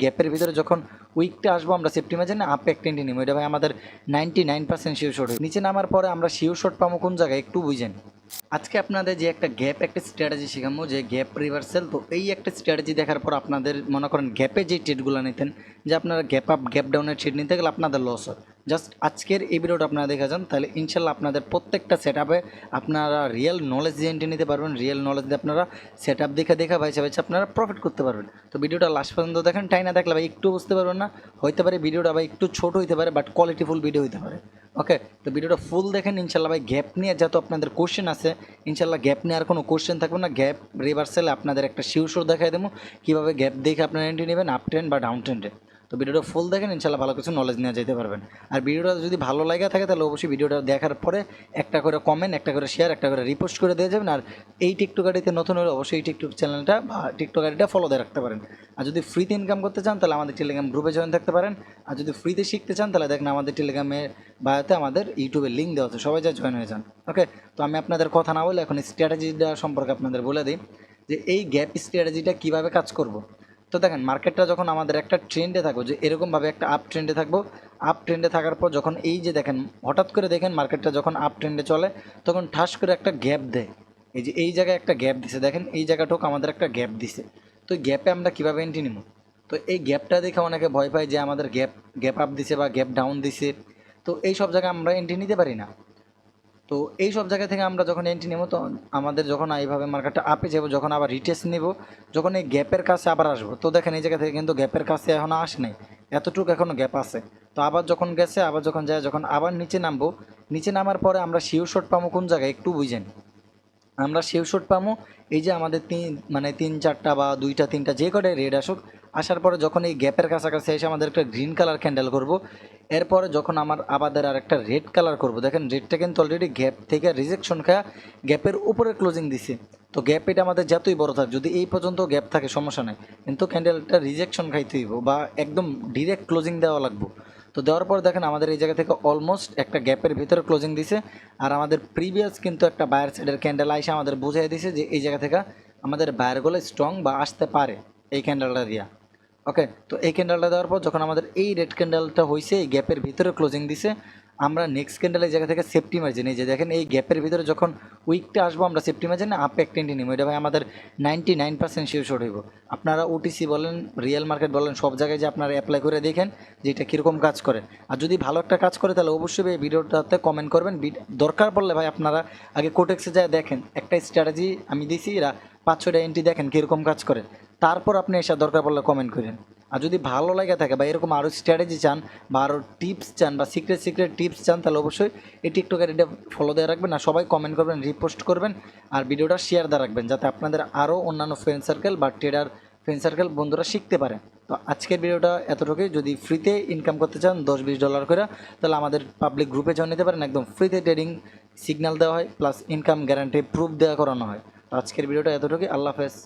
গ্যাপের ভিতরে যখন উইকটা আসবো আমরা সেফটি মার্জিনে আপ একটা এন্ট্রি নিব, এটা ভাই আমাদের 99% শিওর শট। নিচে নামার পরে আমরা শিওর শট পাবো কোন জায়গায় একটু বুঝেন। আজকে আপনাদের যে একটা গ্যাপ একটা স্ট্র্যাটেজি শেখাবো, যে গ্যাপ রিভার্সাল। তো এই একটা স্ট্র্যাটেজি দেখার পর আপনাদের মনে করেন গ্যাপে যে ট্রেডগুলো নিতেন, যে আপনারা গ্যাপ আপ গ্যাপ ডাউনের ট্রেড নিতে গেলে আপনাদের লস হয়। জাস্ট আজকের এই ভিডিওটা আপনারা দেখা যান, তাহলে ইনশাল্লাহ আপনাদের প্রত্যেকটা সেট আপে আপনারা রিয়েল নলেজ দিয়ে এন্ট্রি নিতে পারবেন। রিয়েল নলেজ দিয়ে আপনারা সেট আপ দেখা বাইছে আপনারা প্রফিট করতে পারবেন। তো ভিডিওটা লাস্ট পর্যন্ত দেখেন, টাই না দেখলে ভাই একটু বুঝতে পারবেন না, হইতে পারে ভিডিওটা ভাই একটু ছোট হইতে পারে, বাট কোয়ালিটিফুল ভিডিও হইতে পারে। ওকে, তো ভিডিওটা ফুল দেখেন ইনশাল্লাহ ভাই। গ্যাপ নিয়ে যত আপনাদের কোশ্চেন আছে, ইনশাল্লাহ গ্যাপ নিয়ে আর কোনো কোশ্চেন থাকবে না। গ্যাপ রিভার্সালে আপনাদের একটা শিওর দেখাই দেবো কীভাবে গ্যাপ দেখে আপনারা এন্ট্রি নেবেন আপ ট্রেন্ড বা ডাউন ট্রেন্ডে। তো ভিডিওটা ফুল দেখেন, ইনশাল্লাহ ভালো কিছু নলেজ নিয়ে যেতে পারবেন। আর ভিডিওটা যদি ভালো লাগে থাকে তাহলে অবশ্যই ভিডিওটা দেখার পরে একটা করে কমেন্ট, একটা করে শেয়ার, একটা করে রিপোস্ট করে দিয়ে যাবেন। আর এই টিকটক আইডিতে নতুন হলে অবশ্যই এই টিকটক চ্যানেলটা বা টিকটক আইডিটা ফলো দিয়ে রাখতে পারেন। আর যদি ফ্রিতে ইনকাম করতে চান তাহলে আমাদের টেলিগ্রাম গ্রুপে জয়েন থাকতে পারেন। আর যদি ফ্রিতে শিখতে চান তাহলে দেখেন আমাদের টেলিগ্রামে বায়োতে আমাদের ইউটিউবের লিঙ্ক দেওয়া আছে, সবাই যা জয়েন হয়ে যান। ওকে, তো আমি আপনাদের কথা না বলে এখন স্ট্র্যাটেজিটা সম্পর্কে আপনাদের বলে দিই যে এই গ্যাপ স্ট্র্যাটেজিটা কীভাবে কাজ করব। তো দেখেন মার্কেটটা যখন আমাদের একটা ট্রেন্ডে থাকবো, যে এরকমভাবে একটা আপ ট্রেন্ডে থাকবো, আপ ট্রেন্ডে থাকার পর যখন এই যে দেখেন হঠাৎ করে দেখেন মার্কেটটা যখন আপ ট্রেন্ডে চলে তখন ঠাস করে একটা গ্যাপ দেয়। এই যে এই জায়গায় একটা গ্যাপ দিছে, দেখেন এই জায়গাটাও আমাদের একটা গ্যাপ দিছে। তো গ্যাপে আমরা কীভাবে এন্ট্রি নিব? তো এই গ্যাপটা দেখে অনেকে ভয় পায় যে আমাদের গ্যাপ আপ দিছে বা গ্যাপ ডাউন দিছে, তো এই সব জায়গায় আমরা এন্ট্রি নিতে পারি না। তো এই সব জায়গা থেকে আমরা যখন এন্ট্রি নেব, তো আমাদের যখন এইভাবে মার্কেটটা আপে যাবো, যখন আবার রিটেস্ট নেব, যখন এই গ্যাপের কাছে আবার আসবো, তো দেখেন এই জায়গা থেকে কিন্তু গ্যাপের কাছে এখনও আসে নাই, এতটুকু এখনও গ্যাপ আছে। তো আবার যখন গেছে, আবার যখন যায়, যখন আবার নিচে নামবো, নিচে নামার পরে আমরা শিওর শট পাবো কোন জায়গায় একটু বুঝেন। আমরা শিওর শট পাবো এই যে আমাদের তিন চারটা বা দুইটা তিনটা যে কটাই রেড আসুক, আসার পরে যখন এই গ্যাপের কাছাকাছি এসে আমাদের একটা গ্রিন কালার ক্যান্ডেল করব, এরপরে যখন আমাদের আর একটা রেড কালার করব, দেখেন রেডটা কিন্তু অলরেডি গ্যাপ থেকে রিজেকশন খায়া গ্যাপের উপরে ক্লোজিং দিছে। তো গ্যাপ এটা আমাদের যতই বড় থাক, যদি এই পর্যন্ত গ্যাপ থাকে সমস্যা নেই, কিন্তু ক্যান্ডেলটা রিজেকশন খাইতে হইব বা একদম ডিরেক্ট ক্লোজিং দেওয়া লাগবে। তো দেওয়ার পর দেখেন আমাদের এই জায়গা থেকে অলমোস্ট একটা গ্যাপের ভিতরে ক্লোজিং দিছে। আর আমাদের প্রিভিয়াস কিন্তু একটা বায়ার সাইডের ক্যান্ডেল আইসা আমাদের বুঝাই দিছে যে এই জায়গা থেকে আমাদের বায়ারগুলো স্ট্রং বা আসতে পারে এই ক্যান্ডেলটা দিয়া। ওকে, তো এই ক্যান্ডেলটা দেওয়ার পর যখন আমাদের এই রেড ক্যান্ডেলটা হয়েছে, এই গ্যাপের ভিতরে ক্লোজিং দিছে, আমরা নেক্সট ক্যান্ডেলের জায়গা থেকে সেফটি মার্জিন, এই যে দেখেন এই গ্যাপের ভিতরে যখন উইকটা আসবো আমরা সেফটি মার্জিনে আপ একটা এন্ট্রি নিব, এটা ভাই আমাদের 99% শিওর শট হইব। আপনারা ওটিসি বলেন, রিয়েল মার্কেট বলেন, সব জায়গায় যে আপনারা অ্যাপ্লাই করে দেখেন যে এটা কীরকম কাজ করে। আর যদি ভালো একটা কাজ করে তাহলে অবশ্যই এই ভিডিওটাতে কমেন্ট করবেন। দরকার পড়লে ভাই আপনারা আগে কোটেক্সে যায় দেখেন, একটা স্ট্র্যাটেজি আমি দিছি, এরা 5-6টা এন্ট্রি দেখেন কীরকম কাজ করে, তারপর আপনি এসে দরকার পড়লে কমেন্ট করেন। আর যদি ভালো লাগে থাকে বা এরকম আরও স্ট্র্যাটেজি চান বা আরও টিপস চান বা সিক্রেট টিপস চান, তাহলে অবশ্যই এই টিকটকের এটা ফলো দিয়ে রাখবেন। আর সবাই কমেন্ট করবেন, রিপোস্ট করবেন, আর ভিডিওটা শেয়ার দিয়ে রাখবেন যাতে আপনাদের আরও অন্যান্য ফ্রেন্ড সার্কেল বা ট্রেডার ফ্রেন্ড সার্কেল বন্ধুরা শিখতে পারে। তো আজকের ভিডিওটা এতটুকুই। যদি ফ্রিতে ইনকাম করতে চান $10-20 করে, তাহলে আমাদের পাবলিক গ্রুপে জয়েন নিতে পারেন। একদম ফ্রিতে ট্রেডিং সিগন্যাল দেওয়া হয়, প্লাস ইনকাম গ্যারান্টি প্রুফ দেওয়া করানো হয়। তো আজকের ভিডিওটা এতটুকুই। আল্লাহ হাফেজ।